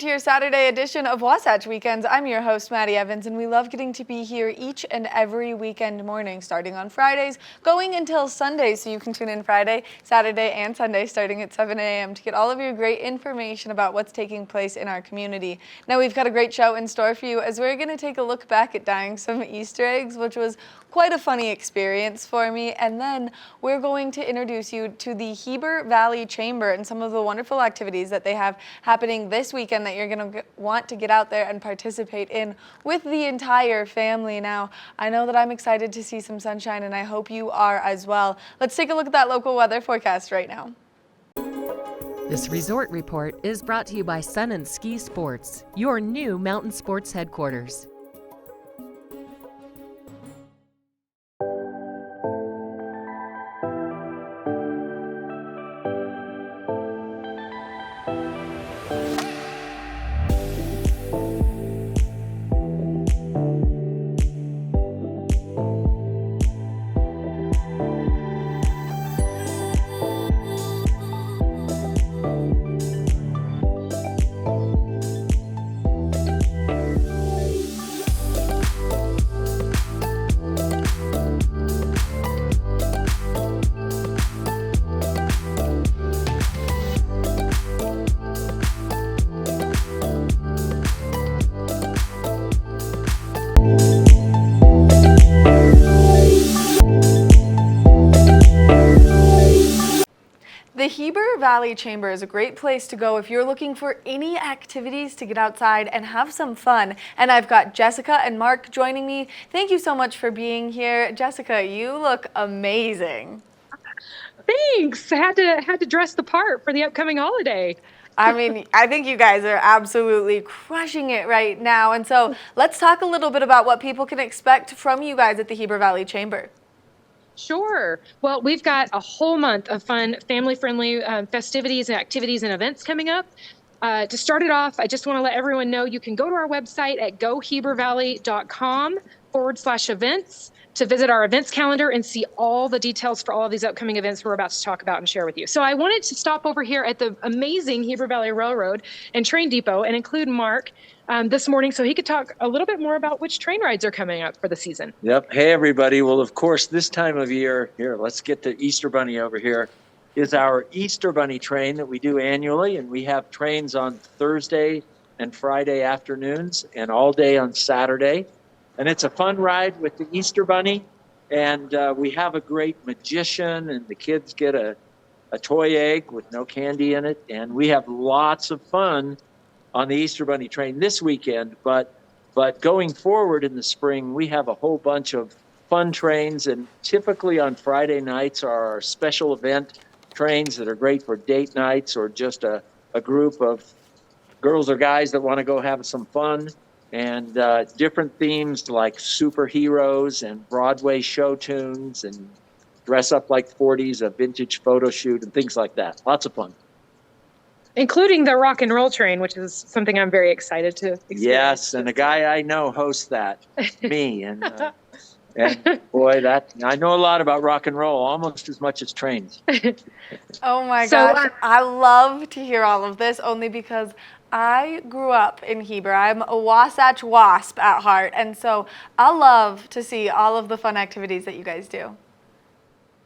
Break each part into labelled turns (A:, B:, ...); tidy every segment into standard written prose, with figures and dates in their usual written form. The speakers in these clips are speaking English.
A: to your Saturday edition of Wasatch Weekends. I'm your host, Maddie Evans, and we love getting to be here each and every weekend morning, starting on Fridays, going until Sundays, so you can tune in Friday, Saturday, and Sunday, starting at 7 a.m. to get all of your great information about what's taking place in our community. Now, we've got a great show in store for you as we're going to take a look back at dyeing some Easter eggs, which was quite a funny experience for me, and then we're going to introduce you to the Heber Valley Chamber and some of the wonderful activities that they have happening this weekend that you're going to want to get out there and participate in with the entire family. Now, I know that I'm excited to see some sunshine, and I hope you are as well. Let's take a look at that local weather forecast right now.
B: This resort report is brought to you by Sun and Ski Sports, your new mountain sports headquarters.
A: The Heber Valley Chamber is a great place to go if you're looking for any activities to get outside and have some fun. And I've got Jessica and Mark joining me. Thank you so much for being here. Jessica, you look amazing.
C: Thanks. I had to dress the part for the upcoming holiday.
A: I mean, I think you guys are absolutely crushing it right now. And so let's talk a little bit about what people can expect from you guys at the Heber Valley Chamber.
C: Sure. Well, we've got a whole month of fun, family-friendly festivities and activities and events coming up. To start it off, I just want to let everyone know you can go to our website at gohebervalley.com/events to visit our events calendar and see all the details for all of these upcoming events we're about to talk about and share with you. So I wanted to stop over here at the amazing Heber Valley Railroad and Train Depot and include Mark this morning so he could talk a little bit more about which train rides are coming up for the season.
D: Yep. Hey, everybody. Well, of course, this time of year, here, let's get the Easter Bunny over here, is our Easter Bunny train that we do annually. And we have trains on Thursday and Friday afternoons and all day on Saturday. And it's a fun ride with the Easter Bunny. And we have a great magician, and the kids get a toy egg with no candy in it. And we have lots of fun on the Easter Bunny train this weekend, but going forward in the spring, we have a whole bunch of fun trains, and typically on Friday nights are our special event trains that are great for date nights or just a group of girls or guys that want to go have some fun, and different themes like superheroes and Broadway show tunes and dress up like 40s, a vintage photo shoot and things like that. Lots of fun.
C: Including the rock and roll train, which is something I'm very excited to experience.
D: Yes, and a guy I know hosts that, me. And boy, I know a lot about rock and roll, almost as much as trains.
A: Oh my gosh, I love to hear all of this only because I grew up in Heber. I'm a Wasatch Wasp at heart, and so I love to see all of the fun activities that you guys do.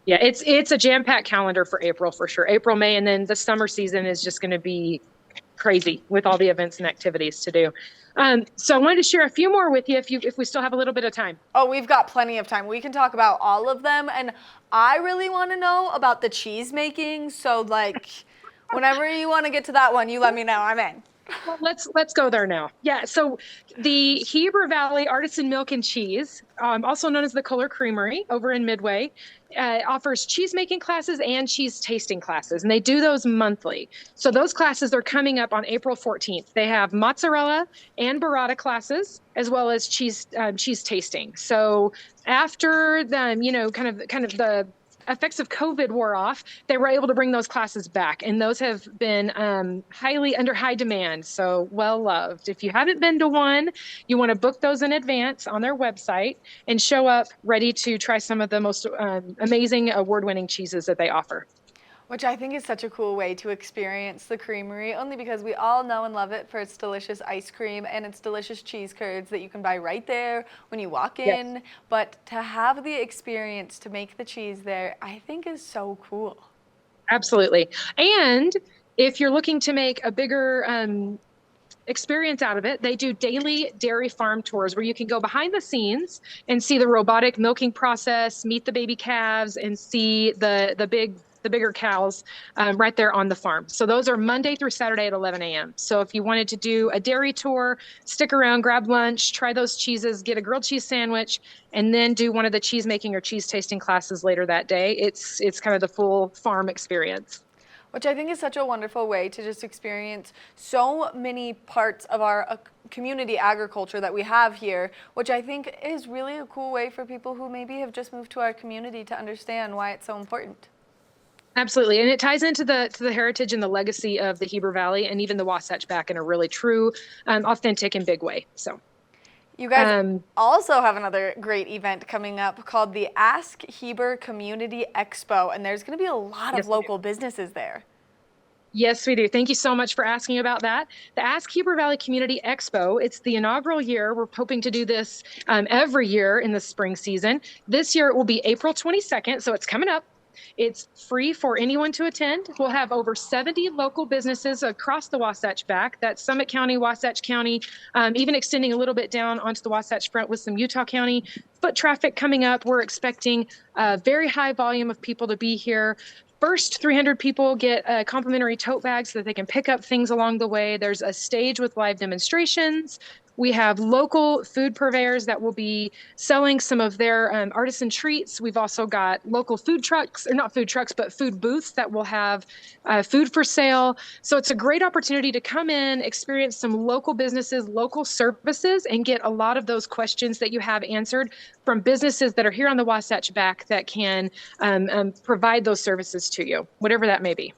C: Yeah, it's a jam-packed calendar for April for sure. April, May, and then the summer season is just going to be crazy with all the events and activities to do. So I wanted to share a few more with you if we still have a little bit of time.
A: Oh, we've got plenty of time. We can talk about all of them, and I really want to know about the cheese making. So like, whenever you want to get to that one, you let me know. I'm in.
C: Well, let's go there now. Yeah, so the Heber Valley Artisan Milk and Cheese, also known as the Kohler Creamery over in Midway, offers cheese making classes and cheese tasting classes, and they do those monthly. So those classes are coming up on April 14th. They have mozzarella and burrata classes, as well as cheese tasting. So after the kind of the effects of COVID wore off, they were able to bring those classes back, and those have been under high demand, so well loved. If you haven't been to one, you want to book those in advance on their website and show up ready to try some of the most amazing award-winning cheeses that they offer.
A: Which I think is such a cool way to experience the creamery, only because we all know and love it for its delicious ice cream and its delicious cheese curds that you can buy right there when you walk in.
C: Yes.
A: But to have the experience to make the cheese there, I think is so cool.
C: Absolutely. And if you're looking to make a bigger experience out of it, they do daily dairy farm tours where you can go behind the scenes and see the robotic milking process, meet the baby calves, and see the bigger cows right there on the farm. So those are Monday through Saturday at 11 a.m. So if you wanted to do a dairy tour, stick around, grab lunch, try those cheeses, get a grilled cheese sandwich, and then do one of the cheese making or cheese tasting classes later that day. It's kind of the full farm experience.
A: Which I think is such a wonderful way to just experience so many parts of our community agriculture that we have here, which I think is really a cool way for people who maybe have just moved to our community to understand why it's so important.
C: Absolutely. And it ties into the heritage and the legacy of the Heber Valley and even the Wasatch back in a really true, authentic and big way. So
A: you guys also have another great event coming up called the Ask Heber Community Expo, and there's going to be a lot of local businesses there.
C: Yes, we do. Thank you so much for asking about that. The Ask Heber Valley Community Expo, it's the inaugural year. We're hoping to do this every year in the spring season. This year it will be April 22nd, so it's coming up. It's free for anyone to attend. We'll have over 70 local businesses across the Wasatch back. That's Summit County, Wasatch County, even extending a little bit down onto the Wasatch front with some Utah County foot traffic coming up. We're expecting a very high volume of people to be here. First 300 people get a complimentary tote bag so that they can pick up things along the way. There's a stage with live demonstrations. We have local food purveyors that will be selling some of their artisan treats. We've also got local food trucks, or not food trucks, but food booths that will have food for sale. So it's a great opportunity to come in, experience some local businesses, local services, and get a lot of those questions that you have answered from businesses that are here on the Wasatch back that can provide those services to you, whatever that may be.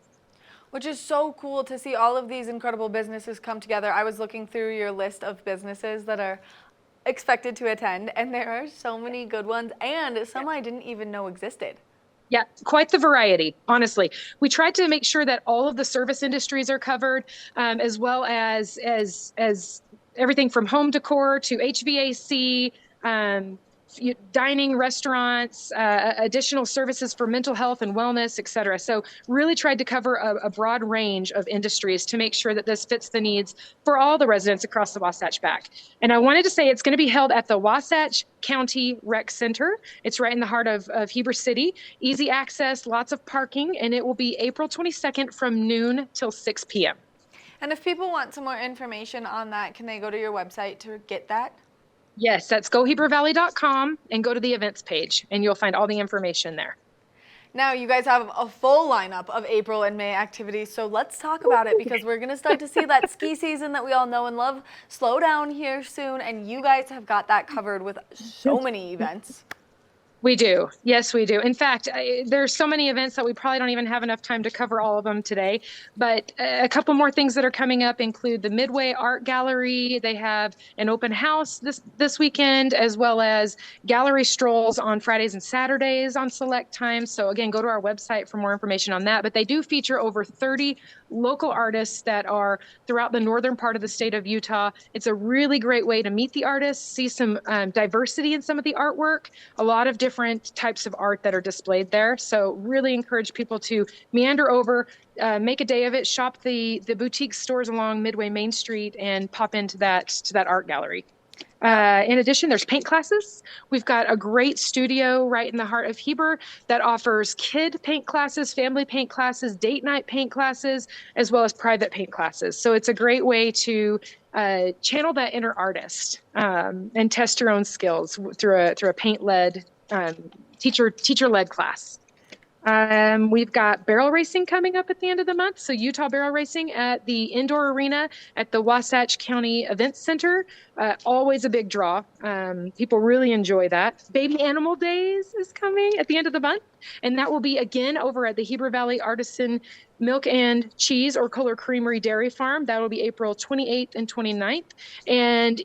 A: Which is so cool to see all of these incredible businesses come together. I was looking through your list of businesses that are expected to attend, and there are so many good ones, and some I didn't even know existed.
C: Yeah, quite the variety, honestly. We tried to make sure that all of the service industries are covered, as well as everything from home decor to HVAC, dining, restaurants, additional services for mental health and wellness, et cetera. So really tried to cover a broad range of industries to make sure that this fits the needs for all the residents across the Wasatch back. And I wanted to say it's going to be held at the Wasatch County Rec Center. It's right in the heart of Heber City. Easy access, lots of parking, and it will be April 22nd from noon till 6 p.m.
A: And if people want some more information on that, can they go to your website to get that?
C: Yes, that's gohebervalley.com and go to the events page, and you'll find all the information there.
A: Now, you guys have a full lineup of April and May activities, so let's talk about it because we're going to start to see that ski season that we all know and love slow down here soon, and you guys have got that covered with so many events.
C: We do. Yes, we do. In fact, there's so many events that we probably don't even have enough time to cover all of them today. But a couple more things that are coming up include the Midway Art Gallery. They have an open house this weekend, as well as gallery strolls on Fridays and Saturdays on select times. So again, go to our website for more information on that. But they do feature over 30 local artists that are throughout the northern part of the state of Utah. It's a really great way to meet the artists, see some diversity in some of the artwork, a lot of different types of art that are displayed there. So really encourage people to meander over, make a day of it, shop the boutique stores along Midway Main Street and pop into that art gallery. In addition, there's paint classes. We've got a great studio right in the heart of Heber that offers kid paint classes, family paint classes, date night paint classes, as well as private paint classes. So it's a great way to channel that inner artist and test your own skills through a paint-led teacher-led class. We've got barrel racing coming up at the end of the month. So Utah barrel racing at the indoor arena at the Wasatch County Events Center. Always a big draw. People really enjoy that. Baby Animal Days is coming at the end of the month. And that will be again over at the Heber Valley Artisan Milk and Cheese or Color Creamery Dairy Farm. That will be April 28th and 29th. And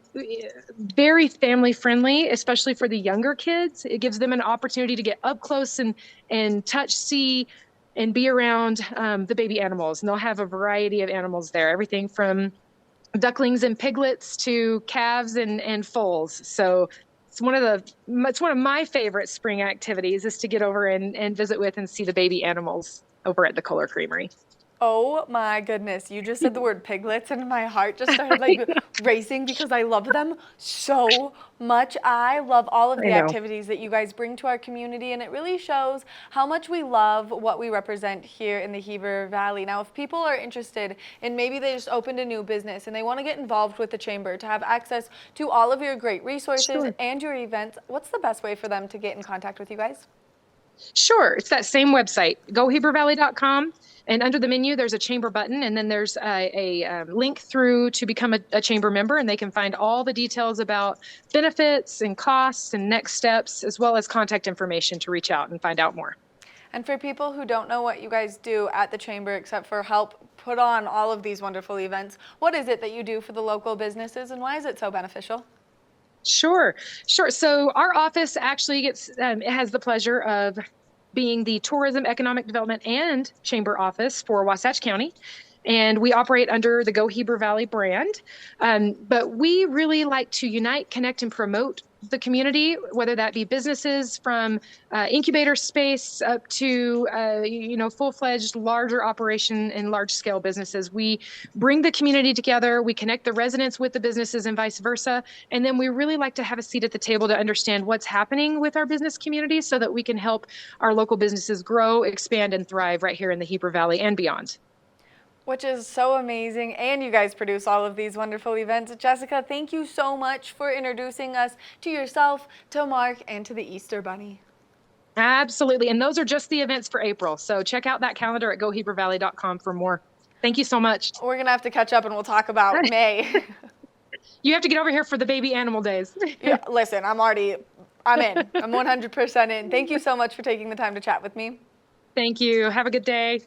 C: very family friendly, especially for the younger kids. It gives them an opportunity to get up close and touch, see, and be around the baby animals. And they'll have a variety of animals there, everything from ducklings and piglets to calves and foals. So it's one of my favorite spring activities is to get over and visit with and see the baby animals over at the Kohler Creamery.
A: Oh my goodness, you just said the word piglets and my heart just started like racing because I love them so much. I love all of the activities that you guys bring to our community, and it really shows how much we love what we represent here in the Heber Valley. Now, if people are interested and maybe they just opened a new business and they want to get involved with the Chamber to have access to all of your great resources and your events, what's the best way for them to get in contact with you guys?
C: Sure. It's that same website, gohebervalley.com. And under the menu, there's a chamber button, and then there's a link through to become a chamber member, and they can find all the details about benefits and costs and next steps, as well as contact information to reach out and find out more.
A: And for people who don't know what you guys do at the Chamber, except for help put on all of these wonderful events, what is it that you do for the local businesses, and why is it so beneficial?
C: Sure. So our office actually has the pleasure of being the Tourism, Economic Development, and Chamber office for Wasatch County. And we operate under the Go Heber Valley brand. But we really like to unite, connect, and promote the community, whether that be businesses from incubator space up to full-fledged larger operation and large-scale businesses. We bring the community together, we connect the residents with the businesses and vice versa, and then we really like to have a seat at the table to understand what's happening with our business community so that we can help our local businesses grow, expand, and thrive right here in the Heber Valley and beyond.
A: Which is so amazing, and you guys produce all of these wonderful events. Jessica, thank you so much for introducing us to yourself, to Mark, and to the Easter Bunny.
C: Absolutely, and those are just the events for April, so check out that calendar at gohebervalley.com for more. Thank you so much.
A: We're going to have to catch up, and we'll talk about May.
C: You have to get over here for the baby animal days.
A: Yeah, listen, I'm in. I'm 100% in. Thank you so much for taking the time to chat with me.
C: Thank you. Have a good day.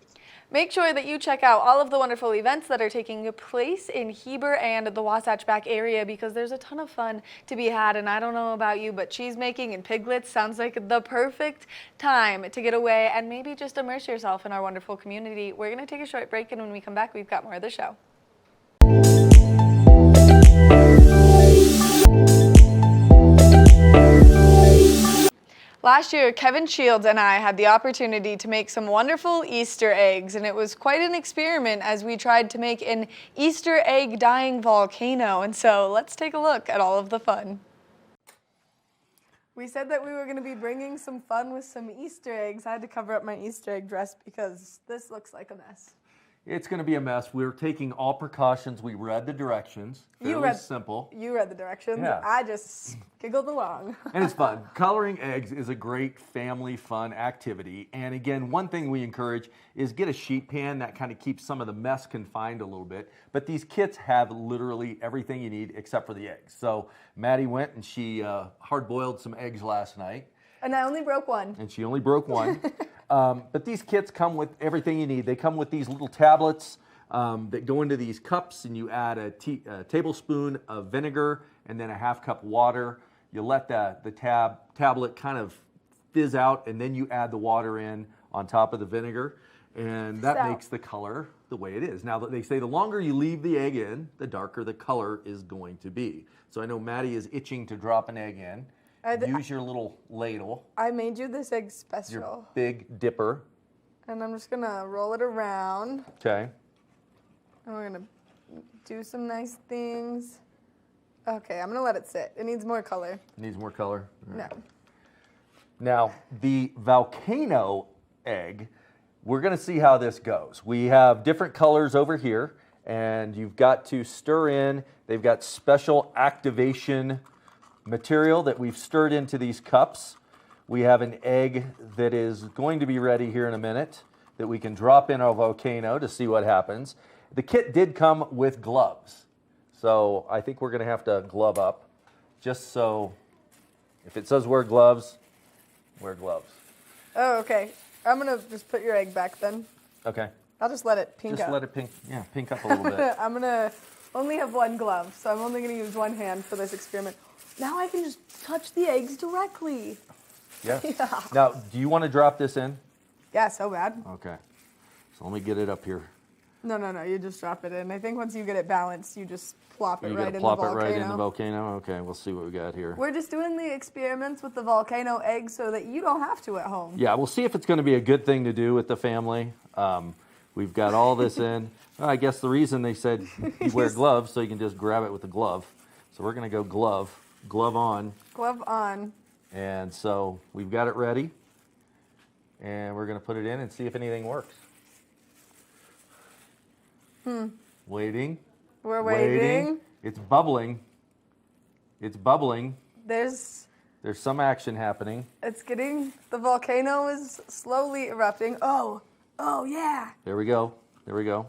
A: Make sure that you check out all of the wonderful events that are taking place in Heber and the Wasatch back area, because there's a ton of fun to be had. And I don't know about you, but cheese making and piglets sounds like the perfect time to get away and maybe just immerse yourself in our wonderful community. We're going to take a short break, and when we come back, we've got more of the show. Last year, Kevin Shields and I had the opportunity to make some wonderful Easter eggs, and it was quite an experiment as we tried to make an Easter egg dyeing volcano. And so let's take a look at all of the fun. We said that we were going to be bringing some fun with some Easter eggs. I had to cover up my Easter egg dress because this looks like a mess.
E: It's going to be a mess. We're taking all precautions. We read the directions. Simple.
A: You read the directions.
E: Yeah.
A: I just giggled along.
E: And it's fun. Coloring eggs is a great family fun activity. And again, one thing we encourage is get a sheet pan. That kind of keeps some of the mess confined a little bit. But these kits have literally everything you need except for the eggs. So Maddie went and she hard-boiled some eggs last night.
A: And I only broke one.
E: And she only broke one. But these kits come with everything you need. They come with these little tablets that go into these cups, and you add a tablespoon of vinegar and then a half cup water. You let the tablet kind of fizz out, and then you add the water in on top of the vinegar, and that makes the color the way it is. Now, they say the longer you leave the egg in, the darker the color is going to be. So I know Maddie is itching to drop an egg in. Use your little ladle.
A: I made you this egg special.
E: Your big dipper.
A: And I'm just gonna roll it around.
E: Okay.
A: And we're gonna do some nice things. Okay, I'm gonna let it sit. It needs more color.
E: Needs more color?
A: No.
E: Now, the volcano egg, we're gonna see how this goes. We have different colors over here, and you've got to stir in. They've got special activation material that we've stirred into these cups. We have an egg that is going to be ready here in a minute that we can drop in our volcano to see what happens. The kit did come with gloves, so I think we're going to have to glove up, just so if it says wear gloves, wear gloves.
A: Oh, okay. I'm gonna just put your egg back then.
E: Okay.
A: I'll just let it pink up.
E: Just let it pink up a little bit.
A: I'm gonna only have one glove, so I'm only gonna use one hand for this experiment. Now I can just touch the eggs directly.
E: Yeah. Now, do you want to drop this in?
A: Yeah, so bad.
E: Okay. So let me get it up here.
A: No, you just drop it in. I think once you get it balanced, you just plop it
E: You
A: right
E: gotta
A: in
E: plop
A: the
E: it
A: volcano.
E: right in the volcano? Okay, we'll see what we got here.
A: We're just doing the experiments with the volcano egg so that you don't have to at home.
E: Yeah, we'll see if it's going to be a good thing to do with the family. We've got all this in. Well, I guess the reason they said you wear gloves so you can just grab it with a glove. So we're going to go glove on.
A: Glove on.
E: And so we've got it ready. And we're going to put it in and see if anything works. Waiting.
A: We're waiting.
E: It's bubbling. It's bubbling.
A: There's
E: some action happening.
A: the volcano is slowly erupting. Oh, yeah.
E: There we go.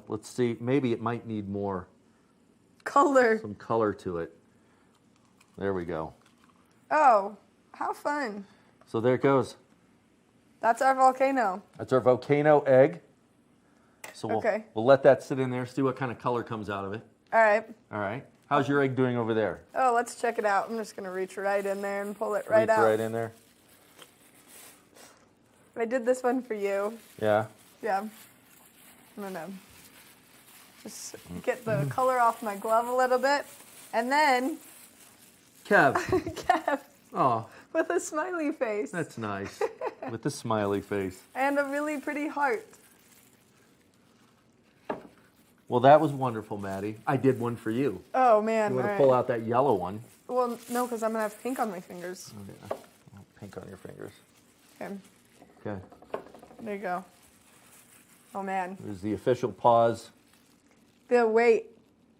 E: Let's see. Maybe it might need more.
A: Color.
E: Some color to it. There we go.
A: Oh, how fun.
E: So there it goes.
A: That's our volcano.
E: That's our volcano egg. So
A: Okay.
E: we'll let that sit in there, see what kind of color comes out of it.
A: All right.
E: All right. How's your egg doing over there?
A: Oh, let's check it out. I'm just going to reach right in there and pull it right out.
E: Right in there.
A: I did this one for you.
E: Yeah.
A: Yeah. I'm going to just get the color off my glove a little bit. And then,
E: Kev.
A: Kev,
E: Oh,
A: with a smiley face.
E: that's nice. With the smiley face.
A: And a really pretty heart.
E: Well, that was wonderful, Maddie. I did one for you.
A: Oh, man.
E: You want
A: all
E: to
A: right.
E: pull out that yellow one?
A: Well, no, because I'm going to have pink on my fingers.
E: Oh, yeah. Pink on your fingers.
A: Okay.
E: Okay.
A: There you go. Oh, man.
E: There's the official pause.
A: Wait.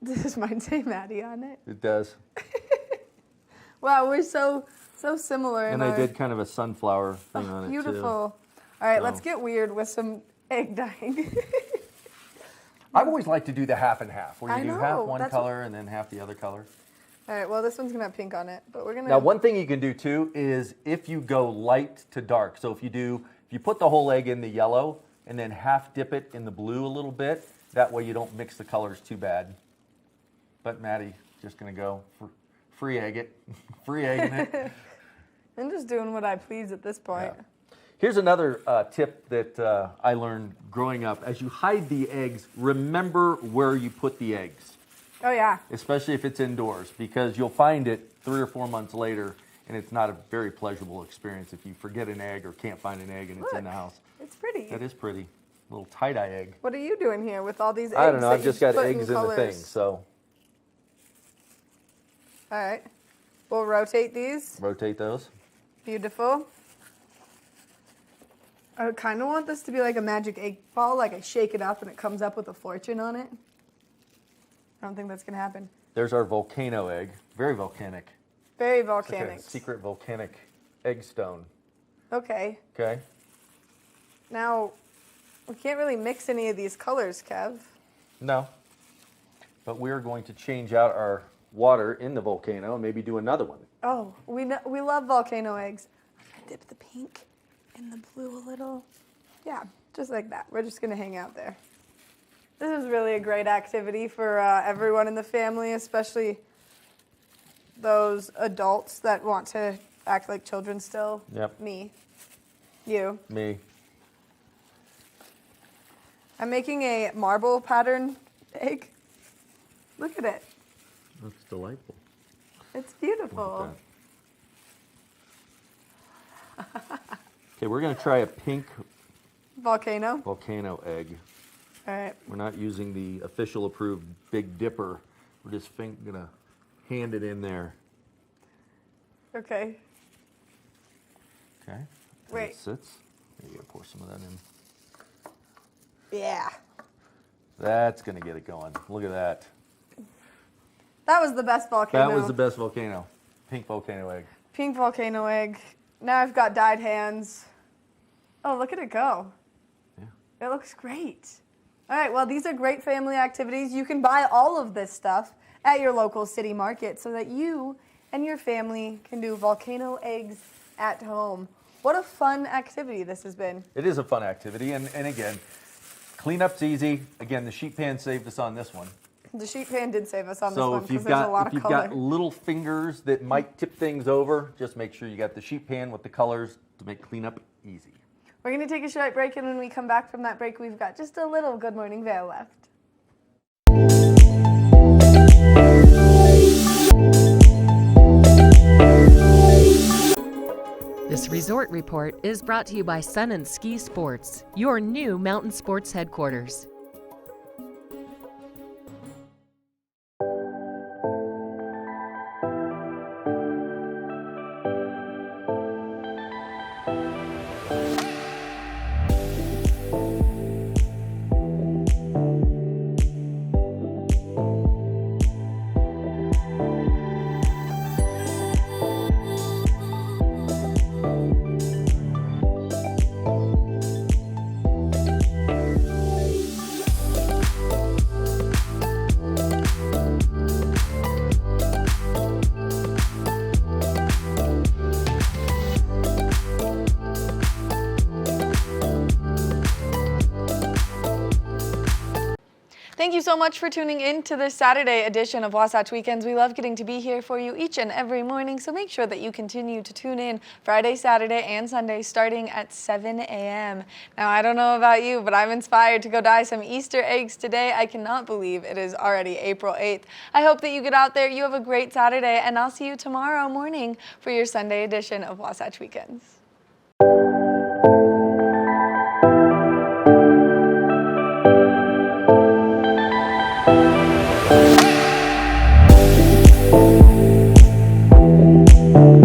A: This might say Maddie on it.
E: It does.
A: Wow, we're so similar.
E: And I did kind of a sunflower thing on it, too.
A: Beautiful. All right, let's
E: So-
A: get weird with some egg dyeing.
E: I've always liked to do the half and half, where
A: I
E: you do
A: know,
E: half one
A: that's
E: color and then half the other color.
A: All right, well, this one's going to have pink on it, but we're going to...
E: Now, one thing you can do too is if you go light to dark. So if you put the whole egg in the yellow and then half dip it in the blue a little bit, that way you don't mix the colors too bad. But Maddie's just going to go for free egg it, free egging it.
A: I'm just doing what I please at this point.
E: Yeah. Here's another tip that I learned growing up. As you hide the eggs, remember where you put the eggs,
A: Oh, yeah.
E: especially if it's indoors, because you'll find it 3 or 4 months later, and it's not a very pleasurable experience if you forget an egg or can't find an egg and it's in the
A: Look.
E: house.
A: It's pretty.
E: That is pretty. Little tie-dye egg.
A: What are you doing here with all these eggs?
E: I don't know.
A: that
E: I've just
A: you
E: got
A: put
E: eggs in the
A: colors?
E: thing, so
A: All right. We'll rotate these.
E: rotate those.
A: Beautiful. I kind of want this to be like a magic 8-ball, like I shake it up and it comes up with a fortune on it. I don't think that's going to happen.
E: There's our volcano egg. Very volcanic.
A: Very
E: It's like
A: volcanic.
E: a secret volcanic egg stone.
A: Okay.
E: Okay.
A: Now, we can't really mix any of these colors, Kev.
E: No. But we're going to change out our water in the volcano and maybe do another one.
A: Oh, we love volcano eggs. I'm going to dip the pink in the blue a little. Yeah, just like that. We're just going to hang out there. This is really a great activity for everyone in the family, especially those adults that want to act like children still.
E: Yep.
A: Me. You.
E: Me.
A: I'm making a marble pattern egg. Look at it.
E: That's delightful.
A: It's beautiful.
E: Okay, we're going to try a pink
A: Volcano.
E: volcano egg.
A: All right.
E: We're not using the official approved Big Dipper. We're just going to hand it in there.
A: Okay.
E: Okay. And
A: Wait.
E: It sits. Maybe I'll pour some of that in.
A: Yeah.
E: That's going to get it going. Look at that.
A: That was the best volcano.
E: That was the best volcano. Pink volcano egg.
A: Pink volcano egg. Now I've got dyed hands. Oh, look at it go.
E: Yeah.
A: It looks great. All right, well, these are great family activities. You can buy all of this stuff at your local city market so that you and your family can do volcano eggs at home. What a fun activity this has been.
E: It is a fun activity. And again, cleanup's easy. Again, the sheet pan saved us on this one.
A: The sheet pan did save us on this
E: So
A: one
E: if
A: because
E: you've
A: there's a lot of color.
E: got little fingers that might tip things over, just make sure you got the sheet pan with the colors to make cleanup easy.
A: We're going to take a short break, and when we come back from that break, we've got just a little Good Morning Vail left.
B: This resort report is brought to you by Sun and Ski Sports, your new mountain sports headquarters.
A: Thank you so much for tuning in to this Saturday edition of Wasatch Weekends. We love getting to be here for you each and every morning, so make sure that you continue to tune in Friday, Saturday, and Sunday starting at 7 a.m. Now, I don't know about you, but I'm inspired to go dye some Easter eggs today. I cannot believe it is already April 8th. I hope that you get out there, you have a great Saturday, and I'll see you tomorrow morning for your Sunday edition of Wasatch Weekends.
F: Thank you.